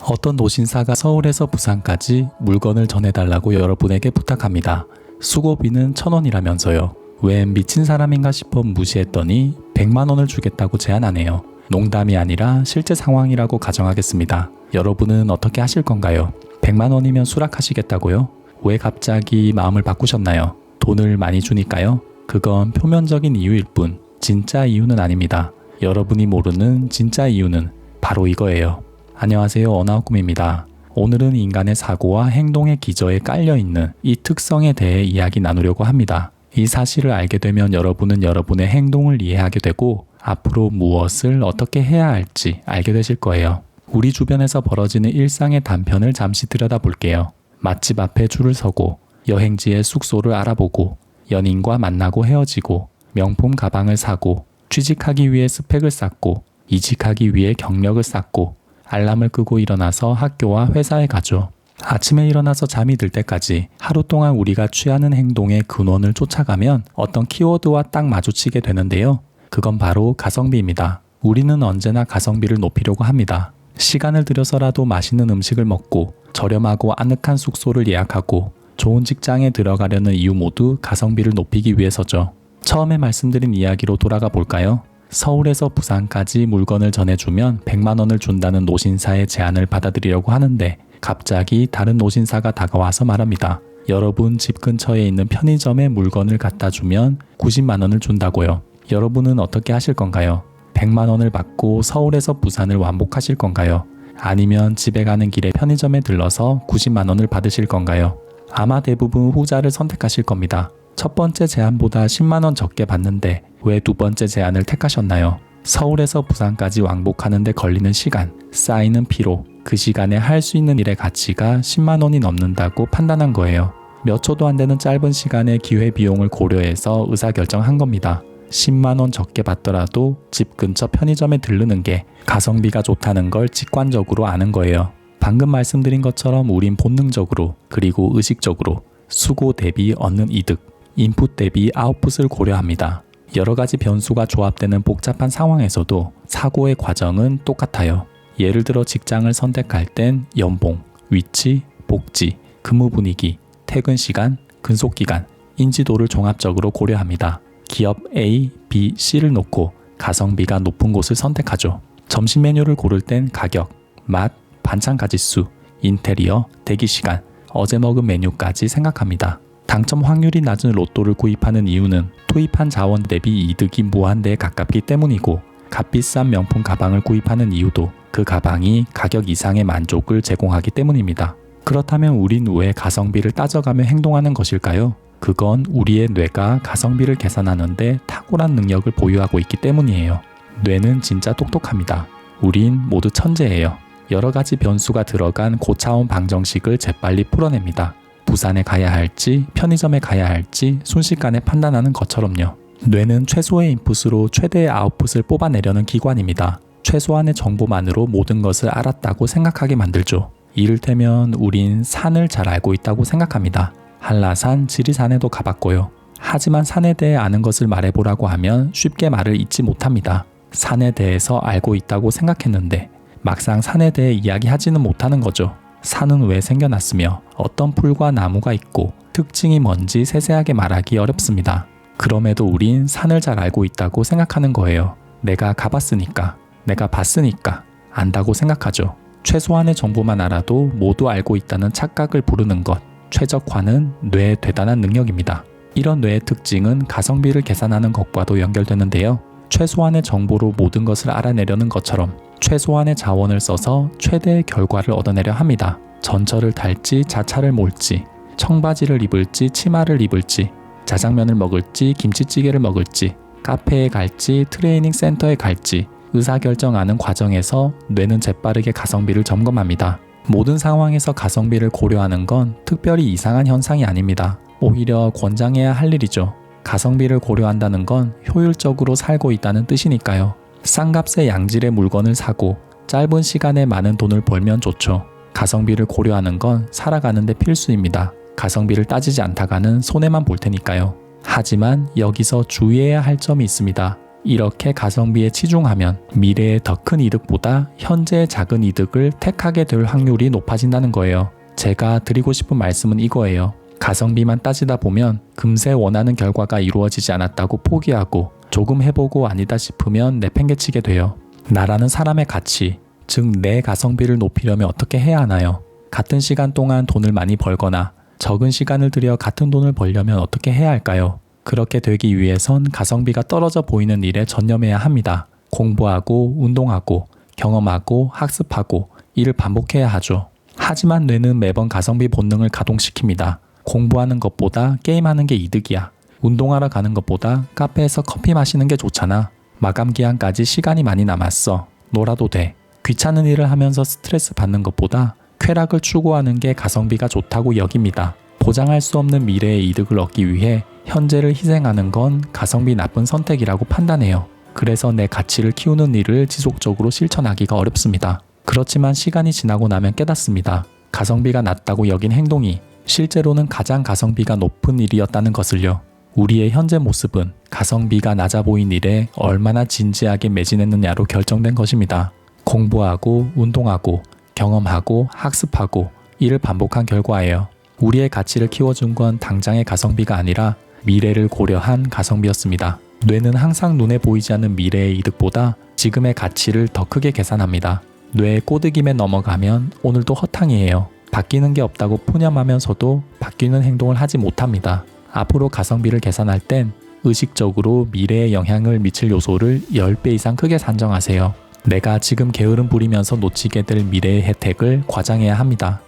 어떤 노신사가 서울에서 부산까지 물건을 전해달라고 여러분에게 부탁합니다. 수고비는 1,000원이라면서요. 웬 미친 사람인가 싶어 무시했더니 100만원을 주겠다고 제안하네요. 농담이 아니라 실제 상황이라고 가정하겠습니다. 여러분은 어떻게 하실 건가요? 100만원이면 수락하시겠다고요? 왜 갑자기 마음을 바꾸셨나요? 돈을 많이 주니까요? 그건 표면적인 이유일 뿐 진짜 이유는 아닙니다. 여러분이 모르는 진짜 이유는 바로 이거예요. 안녕하세요, 어나우꿈입니다. 오늘은 인간의 사고와 행동의 기저에 깔려있는 이 특성에 대해 이야기 나누려고 합니다. 이 사실을 알게 되면 여러분은 여러분의 행동을 이해하게 되고 앞으로 무엇을 어떻게 해야 할지 알게 되실 거예요. 우리 주변에서 벌어지는 일상의 단편을 잠시 들여다볼게요. 맛집 앞에 줄을 서고 여행지의 숙소를 알아보고 연인과 만나고 헤어지고 명품 가방을 사고 취직하기 위해 스펙을 쌓고 이직하기 위해 경력을 쌓고 알람을 끄고 일어나서 학교와 회사에 가죠. 아침에 일어나서 잠이 들 때까지 하루 동안 우리가 취하는 행동의 근원을 쫓아가면 어떤 키워드와 딱 마주치게 되는데요. 그건 바로 가성비입니다. 우리는 언제나 가성비를 높이려고 합니다. 시간을 들여서라도 맛있는 음식을 먹고 저렴하고 아늑한 숙소를 예약하고 좋은 직장에 들어가려는 이유 모두 가성비를 높이기 위해서죠. 처음에 말씀드린 이야기로 돌아가 볼까요? 서울에서 부산까지 물건을 전해주면 100만원을 준다는 노신사의 제안을 받아들이려고 하는데 갑자기 다른 노신사가 다가와서 말합니다. 여러분 집 근처에 있는 편의점에 물건을 갖다 주면 90만원을 준다고요. 여러분은 어떻게 하실 건가요? 100만원을 받고 서울에서 부산을 완복하실 건가요? 아니면 집에 가는 길에 편의점에 들러서 90만원을 받으실 건가요? 아마 대부분 후자를 선택하실 겁니다. 첫 번째 제안보다 10만원 적게 받는데 왜 두 번째 제안을 택하셨나요? 서울에서 부산까지 왕복하는데 걸리는 시간, 쌓이는 피로, 그 시간에 할 수 있는 일의 가치가 10만원이 넘는다고 판단한 거예요. 몇 초도 안 되는 짧은 시간의 기회비용을 고려해서 의사결정한 겁니다. 10만원 적게 받더라도 집 근처 편의점에 들르는 게 가성비가 좋다는 걸 직관적으로 아는 거예요. 방금 말씀드린 것처럼 우린 본능적으로 그리고 의식적으로 수고 대비 얻는 이득, 인풋 대비 아웃풋을 고려합니다. 여러 가지 변수가 조합되는 복잡한 상황에서도 사고의 과정은 똑같아요. 예를 들어 직장을 선택할 땐 연봉, 위치, 복지, 근무 분위기, 퇴근 시간, 근속 기간, 인지도를 종합적으로 고려합니다. 기업 A, B, C를 놓고 가성비가 높은 곳을 선택하죠. 점심 메뉴를 고를 땐 가격, 맛, 반찬 가짓수, 인테리어, 대기 시간, 어제 먹은 메뉴까지 생각합니다. 당첨 확률이 낮은 로또를 구입하는 이유는 투입한 자원 대비 이득이 무한대에 가깝기 때문이고 값비싼 명품 가방을 구입하는 이유도 그 가방이 가격 이상의 만족을 제공하기 때문입니다. 그렇다면 우린 왜 가성비를 따져가며 행동하는 것일까요? 그건 우리의 뇌가 가성비를 계산하는데 탁월한 능력을 보유하고 있기 때문이에요. 뇌는 진짜 똑똑합니다. 우린 모두 천재예요. 여러 가지 변수가 들어간 고차원 방정식을 재빨리 풀어냅니다. 부산에 가야 할지 편의점에 가야 할지 순식간에 판단하는 것처럼요. 뇌는 최소의 인풋으로 최대의 아웃풋을 뽑아내려는 기관입니다. 최소한의 정보만으로 모든 것을 알았다고 생각하게 만들죠. 이를테면 우린 산을 잘 알고 있다고 생각합니다. 한라산, 지리산에도 가봤고요. 하지만 산에 대해 아는 것을 말해보라고 하면 쉽게 말을 잇지 못합니다. 산에 대해서 알고 있다고 생각했는데 막상 산에 대해 이야기하지는 못하는 거죠. 산은 왜 생겨났으며 어떤 풀과 나무가 있고 특징이 뭔지 세세하게 말하기 어렵습니다. 그럼에도 우린 산을 잘 알고 있다고 생각하는 거예요. 내가 가봤으니까, 내가 봤으니까 안다고 생각하죠. 최소한의 정보만 알아도 모두 알고 있다는 착각을 부르는 것, 최적화는 뇌의 대단한 능력입니다. 이런 뇌의 특징은 가성비를 계산하는 것과도 연결되는데요. 최소한의 정보로 모든 것을 알아내려는 것처럼 최소한의 자원을 써서 최대의 결과를 얻어내려 합니다. 전철을 탈지 자차를 몰지 청바지를 입을지 치마를 입을지 자장면을 먹을지 김치찌개를 먹을지 카페에 갈지 트레이닝 센터에 갈지 의사결정하는 과정에서 뇌는 재빠르게 가성비를 점검합니다. 모든 상황에서 가성비를 고려하는 건 특별히 이상한 현상이 아닙니다. 오히려 권장해야 할 일이죠. 가성비를 고려한다는 건 효율적으로 살고 있다는 뜻이니까요. 싼 값의 양질의 물건을 사고 짧은 시간에 많은 돈을 벌면 좋죠. 가성비를 고려하는 건 살아가는데 필수입니다. 가성비를 따지지 않다가는 손해만 볼 테니까요. 하지만 여기서 주의해야 할 점이 있습니다. 이렇게 가성비에 치중하면 미래의 더 큰 이득보다 현재의 작은 이득을 택하게 될 확률이 높아진다는 거예요. 제가 드리고 싶은 말씀은 이거예요. 가성비만 따지다 보면 금세 원하는 결과가 이루어지지 않았다고 포기하고 조금 해보고 아니다 싶으면 내팽개치게 돼요. 나라는 사람의 가치, 즉 내 가성비를 높이려면 어떻게 해야 하나요? 같은 시간 동안 돈을 많이 벌거나 적은 시간을 들여 같은 돈을 벌려면 어떻게 해야 할까요? 그렇게 되기 위해선 가성비가 떨어져 보이는 일에 전념해야 합니다. 공부하고 운동하고 경험하고 학습하고 이를 반복해야 하죠. 하지만 뇌는 매번 가성비 본능을 가동시킵니다. 공부하는 것보다 게임하는 게 이득이야. 운동하러 가는 것보다 카페에서 커피 마시는 게 좋잖아. 마감 기한까지 시간이 많이 남았어. 놀아도 돼. 귀찮은 일을 하면서 스트레스 받는 것보다 쾌락을 추구하는 게 가성비가 좋다고 여깁니다. 보장할 수 없는 미래의 이득을 얻기 위해 현재를 희생하는 건 가성비 나쁜 선택이라고 판단해요. 그래서 내 가치를 키우는 일을 지속적으로 실천하기가 어렵습니다. 그렇지만 시간이 지나고 나면 깨닫습니다. 가성비가 낮다고 여긴 행동이 실제로는 가장 가성비가 높은 일이었다는 것을요. 우리의 현재 모습은 가성비가 낮아 보인 일에 얼마나 진지하게 매진했느냐로 결정된 것입니다. 공부하고 운동하고 경험하고 학습하고 이를 반복한 결과예요. 우리의 가치를 키워준 건 당장의 가성비가 아니라 미래를 고려한 가성비였습니다. 뇌는 항상 눈에 보이지 않는 미래의 이득보다 지금의 가치를 더 크게 계산합니다. 뇌의 꼬드김에 넘어가면 오늘도 허탕이에요. 바뀌는 게 없다고 푸념하면서도 바뀌는 행동을 하지 못합니다. 앞으로 가성비를 계산할 땐 의식적으로 미래에 영향을 미칠 요소를 10배 이상 크게 산정하세요. 내가 지금 게으름 부리면서 놓치게 될 미래의 혜택을 과장해야 합니다.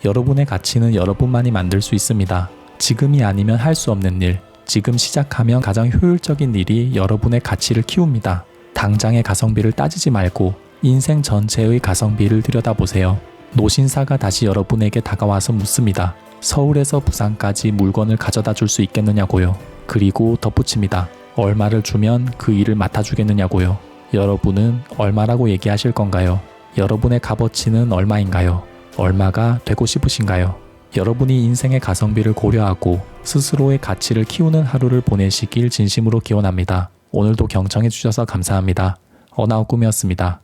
여러분의 가치는 여러분만이 만들 수 있습니다. 지금이 아니면 할 수 없는 일, 지금 시작하면 가장 효율적인 일이 여러분의 가치를 키웁니다. 당장의 가성비를 따지지 말고 인생 전체의 가성비를 들여다보세요. 노신사가 다시 여러분에게 다가와서 묻습니다. 서울에서 부산까지 물건을 가져다 줄 수 있겠느냐고요. 그리고 덧붙입니다. 얼마를 주면 그 일을 맡아주겠느냐고요. 여러분은 얼마라고 얘기하실 건가요? 여러분의 값어치는 얼마인가요? 얼마가 되고 싶으신가요? 여러분이 인생의 가성비를 고려하고 스스로의 가치를 키우는 하루를 보내시길 진심으로 기원합니다. 오늘도 경청해 주셔서 감사합니다. 어나우 꿈이었습니다.